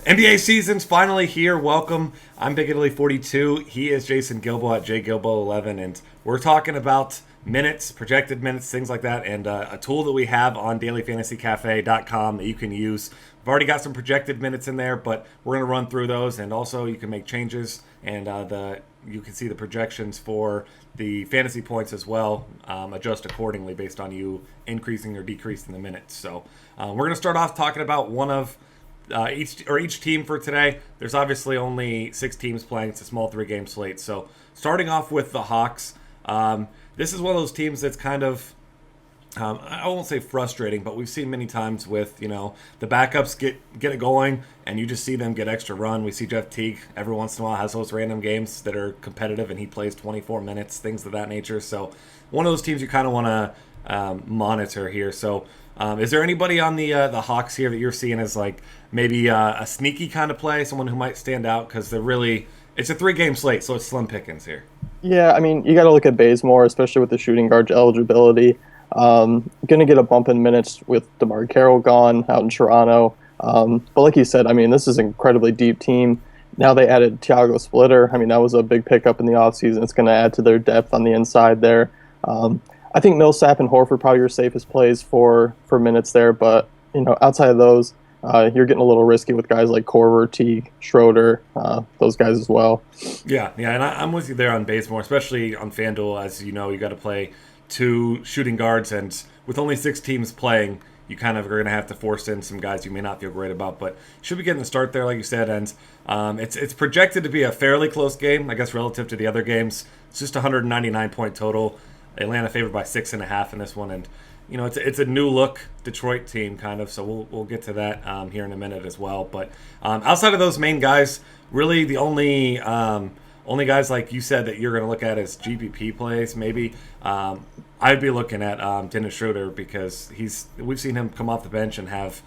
NBA season's finally here. Welcome. I'm Big Italy 42. He is Jason Gilbo at JGilbo11, and we're talking about minutes, projected minutes, things like that, and a tool that we have on dailyfantasycafe.com that you can use. We've already got some projected minutes in there, but we're going to run through those, and also you can make changes, and you can see the projections for the fantasy points as well, adjust accordingly based on you increasing or decreasing the minutes. So we're going to start off talking about one of each team for today. There's obviously only 6 teams playing. It's a small 3-game slate. So starting off with the Hawks, this is one of those teams that's kind of, I won't say frustrating, but we've seen many times with, the backups get it going and you just see them get extra run. We see Jeff Teague every once in a while has those random games that are competitive and he plays 24 minutes, things of that nature. So one of those teams you kind of want to monitor here. So is there anybody on the Hawks here that you're seeing as like maybe a sneaky kind of play, someone who might stand out because it's a 3-game slate, so it's slim pickings here. Yeah, I mean, you got to look at Bazemore, especially with the shooting guard eligibility. Going to get a bump in minutes with DeMar Carroll gone out in Toronto. But like you said, I mean, this is an incredibly deep team. Now they added Thiago Splitter. I mean, that was a big pickup in the offseason. It's going to add to their depth on the inside there. I think Millsap and Horford probably your safest plays for minutes there. But, outside of those, you're getting a little risky with guys like Korver, Teague, Schroeder, those guys as well. Yeah, and I'm with you there on Bazemore, especially on FanDuel. As you know, you got to play 2 shooting guards, and with only 6 teams playing, you kind of are going to have to force in some guys you may not feel great about, but should be getting the start there, like you said, and it's projected to be a fairly close game, I guess, relative to the other games. It's just 199-point total. Atlanta favored by 6.5 in this one, and it's a new look Detroit team kind of, so we'll get to that here in a minute as well. But outside of those main guys, really the only guys like you said that you're going to look at as GPP plays maybe. I'd be looking at Dennis Schroeder because we've seen him come off the bench and have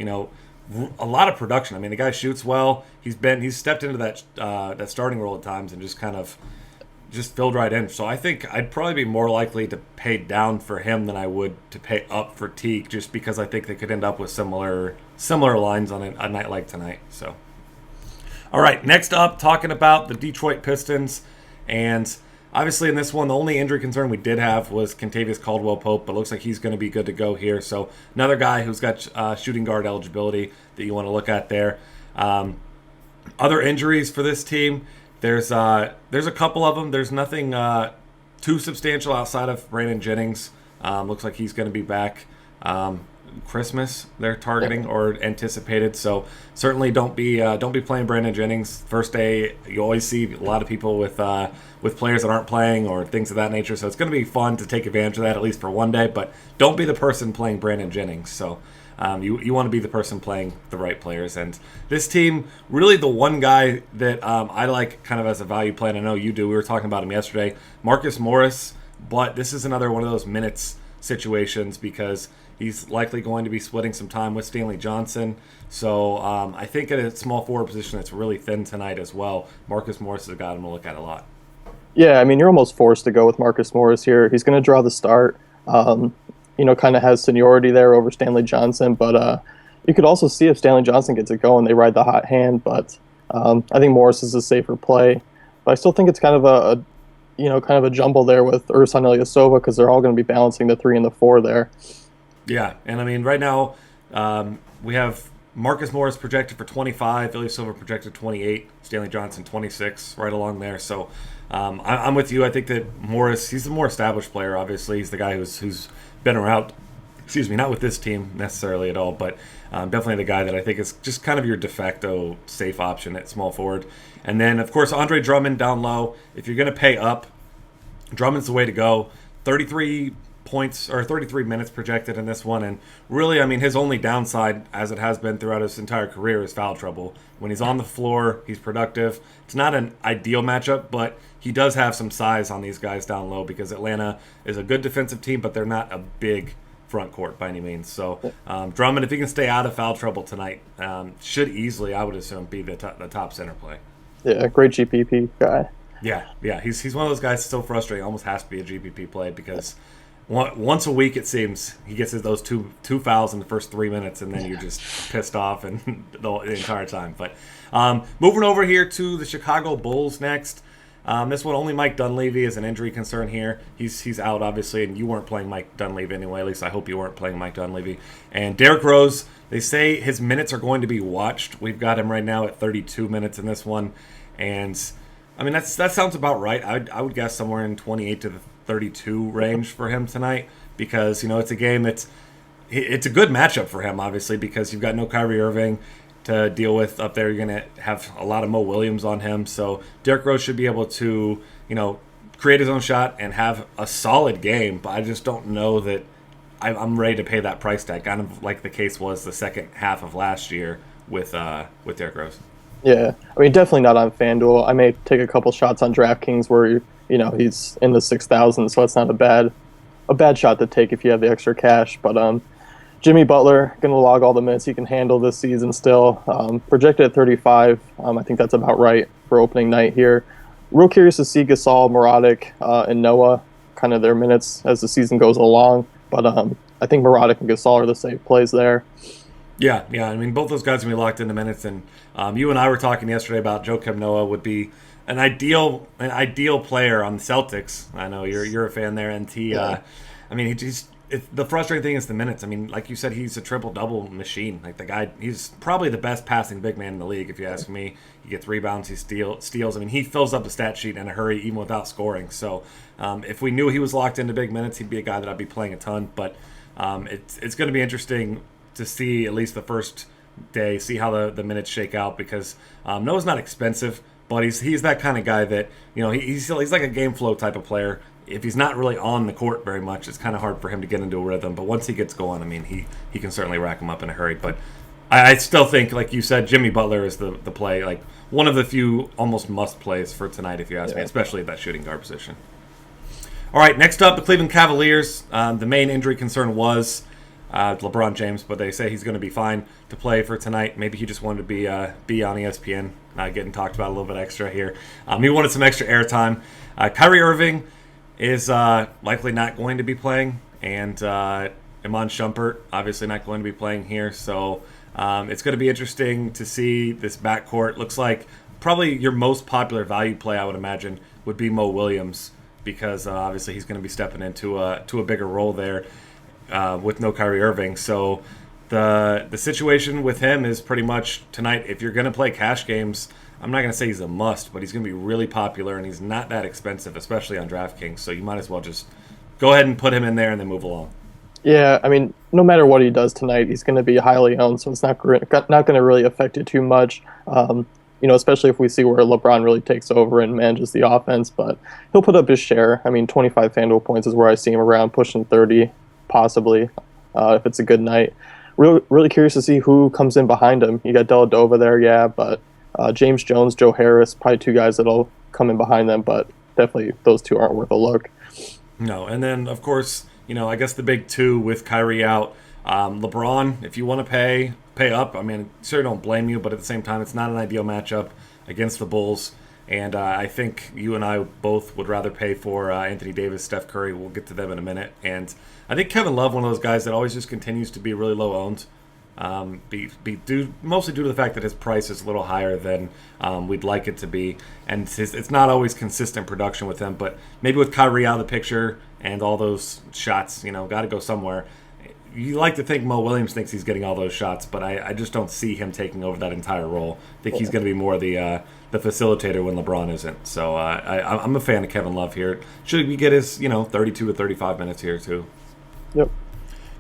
a lot of production. I mean, the guy shoots well. He's stepped into that starting role at times and just kind of just filled right in. So I think I'd probably be more likely to pay down for him than I would to pay up for Teague, just because I think they could end up with similar lines on a night like tonight. So, all right, next up, talking about the Detroit Pistons, and obviously in this one, the only injury concern we did have was Kentavious Caldwell-Pope, but looks like he's going to be good to go here. So another guy who's got shooting guard eligibility that you want to look at there. Other injuries for this team. There's a couple of them. There's nothing too substantial outside of Brandon Jennings. Looks like he's going to be back Christmas. They're targeting or anticipated. So certainly don't be playing Brandon Jennings first day. You always see a lot of people with players that aren't playing or things of that nature. So it's going to be fun to take advantage of that at least for one day. But don't be the person playing Brandon Jennings. So. You want to be the person playing the right players. And this team, really the one guy that I like kind of as a value play, and I know you do, we were talking about him yesterday, Marcus Morris, but this is another one of those minutes situations because he's likely going to be splitting some time with Stanley Johnson. So I think at a small forward position that's really thin tonight as well, Marcus Morris is a guy I'm going to look at a lot. Yeah, I mean, you're almost forced to go with Marcus Morris here. He's going to draw the start. Kind of has seniority there over Stanley Johnson, but you could also see if Stanley Johnson gets it going, they ride the hot hand, but I think Morris is a safer play. But I still think it's kind of a jumble there with Ersan Ilyasova because they're all going to be balancing the 3 and the 4 there. Yeah, and I mean, right now we have Marcus Morris projected for 25, Ilyasova projected 28, Stanley Johnson 26, right along there. So I'm with you. I think that Morris, he's the more established player, obviously. He's the guy who's been around, not with this team necessarily at all, but definitely the guy that I think is just kind of your de facto safe option at small forward. And then, of course, Andre Drummond down low. If you're going to pay up, Drummond's the way to go. 33 points or 33 minutes projected in this one. And really, I mean, his only downside, as it has been throughout his entire career, is foul trouble. When he's on the floor, he's productive. It's not an ideal matchup, but he does have some size on these guys down low because Atlanta is a good defensive team, but they're not a big front court by any means. So Drummond, if he can stay out of foul trouble tonight, should easily, I would assume, be the top center play. Yeah, great GPP guy. Yeah, he's one of those guys that's so frustrating. Almost has to be a GPP play because once a week it seems he gets those two fouls in the first 3 minutes, and then you're just pissed off and the entire time. But moving over here to the Chicago Bulls next. This one, only Mike Dunleavy is an injury concern here. He's out, obviously, and you weren't playing Mike Dunleavy anyway. At least I hope you weren't playing Mike Dunleavy. And Derrick Rose, they say his minutes are going to be watched. We've got him right now at 32 minutes in this one. And, I mean, that sounds about right. I would guess somewhere in 28 to the 32 range for him tonight because, it's a game it's a good matchup for him, obviously, because you've got no Kyrie Irving to deal with up there. You're going to have a lot of Mo Williams on him. So Derrick Rose should be able to, create his own shot and have a solid game. But I just don't know that I'm ready to pay that price tag, kind of like the case was the second half of last year with Derrick Rose. Yeah, I mean, definitely not on FanDuel. I may take a couple shots on DraftKings where, he's in the 6,000, so it's not a bad shot to take if you have the extra cash. But Jimmy Butler, going to log all the minutes he can handle this season still. Projected at 35. I think that's about right for opening night here. Real curious to see Gasol, Muradic, and Noah, kind of their minutes as the season goes along. But I think Muradic and Gasol are the safe plays there. Yeah. I mean, both those guys are going to be locked into minutes. And you and I were talking yesterday about Joakim Noah would be an ideal player on the Celtics. I know you're a fan there, and he. Yeah. I mean, the frustrating thing is the minutes. I mean, like you said, he's a triple-double machine. Like the guy, he's probably the best passing big man in the league, if you ask me. He gets rebounds, he steals. I mean, he fills up the stat sheet in a hurry, even without scoring. So, if we knew he was locked into big minutes, he'd be a guy that I'd be playing a ton. But it's going to be interesting to see at least the first day, see how the minutes shake out because Noah's not expensive, but he's that kind of guy that he's like a game flow type of player. If he's not really on the court very much, it's kind of hard for him to get into a rhythm. But once he gets going, I mean, he can certainly rack him up in a hurry. But I still think, like you said, Jimmy Butler is the play, like one of the few almost must plays for tonight, if you ask me, especially at that shooting guard position. All right, next up, the Cleveland Cavaliers. The main injury concern was LeBron James, but they say he's going to be fine to play for tonight. Maybe he just wanted to be on ESPN, getting talked about a little bit extra here. He wanted some extra airtime. Kyrie Irving is likely not going to be playing, and Iman Shumpert obviously not going to be playing here. So it's going to be interesting to see this backcourt. Looks like probably your most popular value play, I would imagine, would be Mo Williams because obviously he's going to be stepping into a bigger role there with no Kyrie Irving. So the situation with him is pretty much tonight, if you're going to play cash games, I'm not going to say he's a must, but he's going to be really popular, and he's not that expensive, especially on DraftKings. So you might as well just go ahead and put him in there and then move along. Yeah, I mean, no matter what he does tonight, he's going to be highly owned, so it's not going to really affect it too much. Especially if we see where LeBron really takes over and manages the offense. But he'll put up his share. I mean, 25 FanDuel points is where I see him around, pushing 30, possibly, if it's a good night. Really curious to see who comes in behind him. You got Dellavedova there, but James Jones, Joe Harris, probably two guys that'll come in behind them, but definitely those two aren't worth a look. No, and then, of course, I guess the big two with Kyrie out, LeBron, if you want to pay up, I mean, sure, don't blame you, but at the same time, it's not an ideal matchup against the Bulls, and I think you and I both would rather pay for Anthony Davis, Steph Curry. We'll get to them in a minute, and I think Kevin Love, one of those guys that always just continues to be really low owned. Mostly due to the fact that his price is a little higher than we'd like it to be, and it's not always consistent production with him. But maybe with Kyrie out of the picture and all those shots, got to go somewhere. You like to think Mo Williams thinks he's getting all those shots, but I just don't see him taking over that entire role. I think he's going to be more the facilitator when LeBron isn't. So I'm a fan of Kevin Love here. Should we get his 32 to 35 minutes here too? Yep.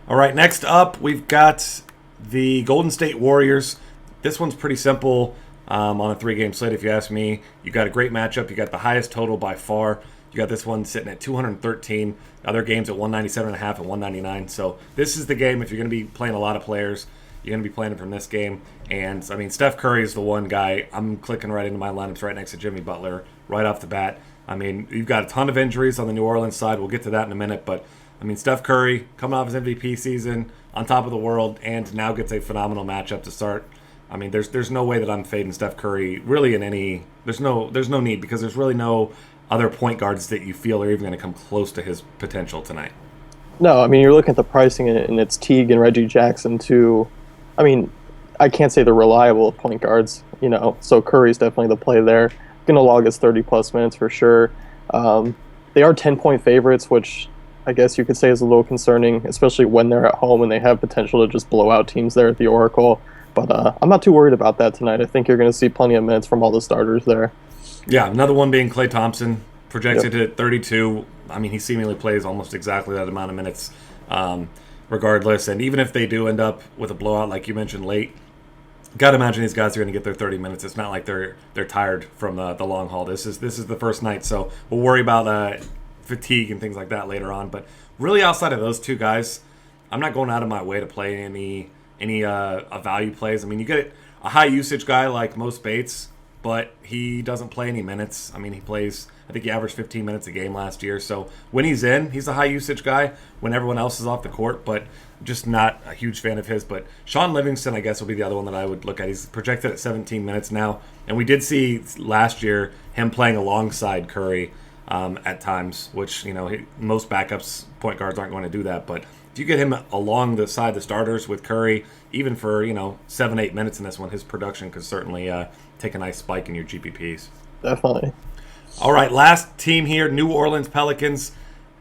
All right, next up we've got the Golden State Warriors. This one's pretty simple on a 3-game slate, if you ask me. You got a great matchup. You got the highest total by far. You got this one sitting at 213. Other games at 197.5 and 199. So this is the game if you're going to be playing a lot of players. You're going to be playing from this game. And, I mean, Steph Curry is the one guy. I'm clicking right into my lineups right next to Jimmy Butler right off the bat. I mean, you've got a ton of injuries on the New Orleans side. We'll get to that in a minute. But, I mean, Steph Curry coming off his MVP season, on top of the world, and now gets a phenomenal matchup to start. I mean, there's no way that I'm fading Steph Curry really in any. There's no need because there's really no other point guards that you feel are even going to come close to his potential tonight. No, I mean, you're looking at the pricing, and it's Teague and Reggie Jackson too. I mean, I can't say they're reliable point guards, so Curry's definitely the play there. Going to log his 30 plus minutes for sure. They are 10-point favorites, which I guess you could say is a little concerning, especially when they're at home and they have potential to just blow out teams there at the Oracle. But I'm not too worried about that tonight. I think you're going to see plenty of minutes from all the starters there. Yeah, another one being Klay Thompson, Yep. projected at 32. I mean, he seemingly plays almost exactly that amount of minutes, regardless. And even if they do end up with a blowout, like you mentioned late, got to imagine these guys are going to get their 30 minutes. It's not like they're tired from the long haul. This is the first night, so we'll worry about fatigue and things like that later on. But really, outside of those two guys, I'm not going out of my way to play any value plays. I mean, you get a high usage guy like Mo Bates, but he doesn't play any minutes. I mean, he plays. I think he averaged 15 minutes a game last year. So when he's in, he's a high usage guy. When everyone else is off the court, but just not a huge fan of his. But Sean Livingston, I guess, will be the other one that I would look at. He's projected at 17 minutes now, and we did see last year him playing alongside Curry at times, which most backups point guards aren't going to do that, but if you get him along the side of the starters with Curry, even for 7-8 minutes in this one, his production could certainly take a nice spike in your GPPs. Definitely. All right, last team here, New Orleans Pelicans,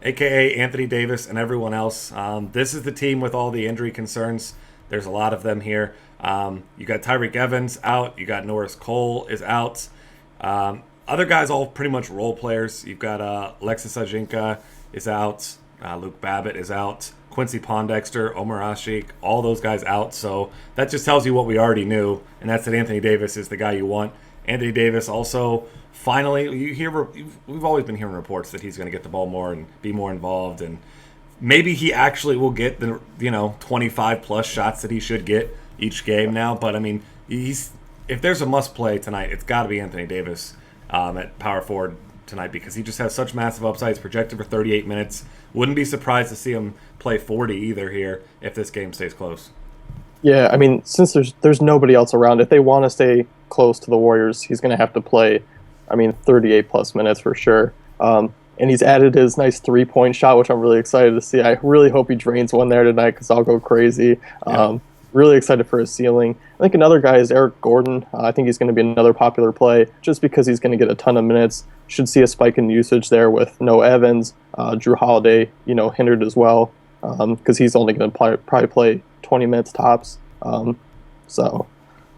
aka Anthony Davis and everyone else. This is the team with all the injury concerns. There's a lot of them here. You got Tyreek Evans out. You got Norris Cole is out. Other guys, all pretty much role players. You've got Alexis Ajinka is out. Luke Babbitt is out. Quincy Pondexter, Omar Ashik, all those guys out. So that just tells you what we already knew, and that's that Anthony Davis is the guy you want. Anthony Davis also, finally, we've always been hearing reports that he's going to get the ball more and be more involved, and maybe he actually will get the 25 plus shots that he should get each game now. But I mean, if there's a must play tonight, it's got to be Anthony Davis at power forward tonight, because he just has such massive upside. He's projected for 38 minutes. Wouldn't be surprised to see him play 40 either here if this game stays close. Yeah, I mean, since there's nobody else around, if they want to stay close to the Warriors, he's going to have to play, 38 plus minutes for sure. And he's added his nice 3-point shot, which I'm really excited to see. I really hope he drains one there tonight, because I'll go crazy. Yeah. Really excited for his ceiling. I think another guy is Eric Gordon. I think he's going to be another popular play just because he's going to get a ton of minutes. Should see a spike in usage there with no Evans, Drew Holiday, hindered as well, because he's only going to probably play 20 minutes tops. So.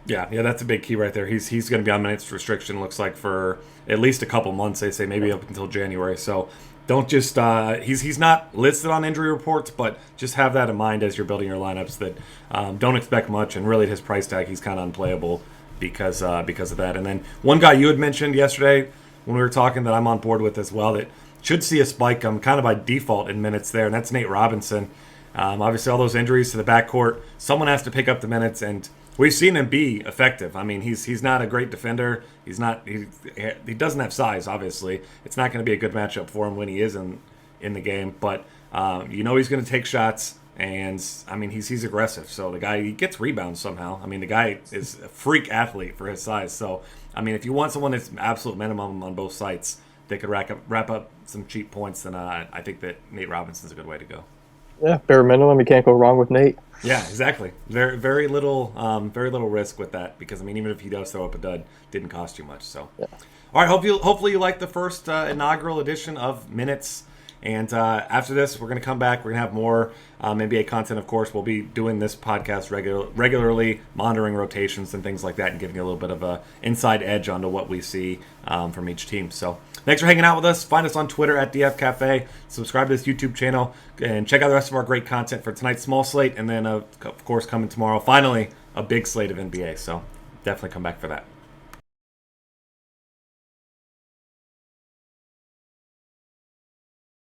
Yeah, that's a big key right there. He's going to be on minutes restriction, looks like, for at least a couple months. They say maybe up until January. So don't just he's not listed on injury reports, but just have that in mind as you're building your lineups, that don't expect much. And really, at his price tag, he's kind of unplayable because of that. And then one guy you had mentioned yesterday when we were talking that I'm on board with as well, that should see a spike kind of by default in minutes there, and that's Nate Robinson. Obviously, all those injuries to the backcourt, someone has to pick up the minutes, and we've seen him be effective. I mean, he's not a great defender. He doesn't have size, obviously. It's not going to be a good matchup for him when he is in the game. But he's going to take shots, and I mean he's aggressive. So the guy, he gets rebounds somehow. I mean, the guy is a freak athlete for his size. So I mean, if you want someone that's absolute minimum on both sites that could wrap up some cheap points, then I think that Nate Robinson's a good way to go. Yeah, bare minimum. You can't go wrong with Nate. Yeah, exactly. Very little risk with that, because I mean, even if he does throw up a dud, didn't cost you much. So, Yeah. All right. Hopefully you like the first inaugural edition of Minutes. And after this, we're going to come back. We're going to have more NBA content, of course. We'll be doing this podcast regularly, monitoring rotations and things like that, and giving you a little bit of a inside edge onto what we see from each team. So thanks for hanging out with us. Find us on Twitter at DF Cafe. Subscribe to this YouTube channel, and check out the rest of our great content for tonight's small slate. And then, of course, coming tomorrow, finally, a big slate of NBA. So definitely come back for that.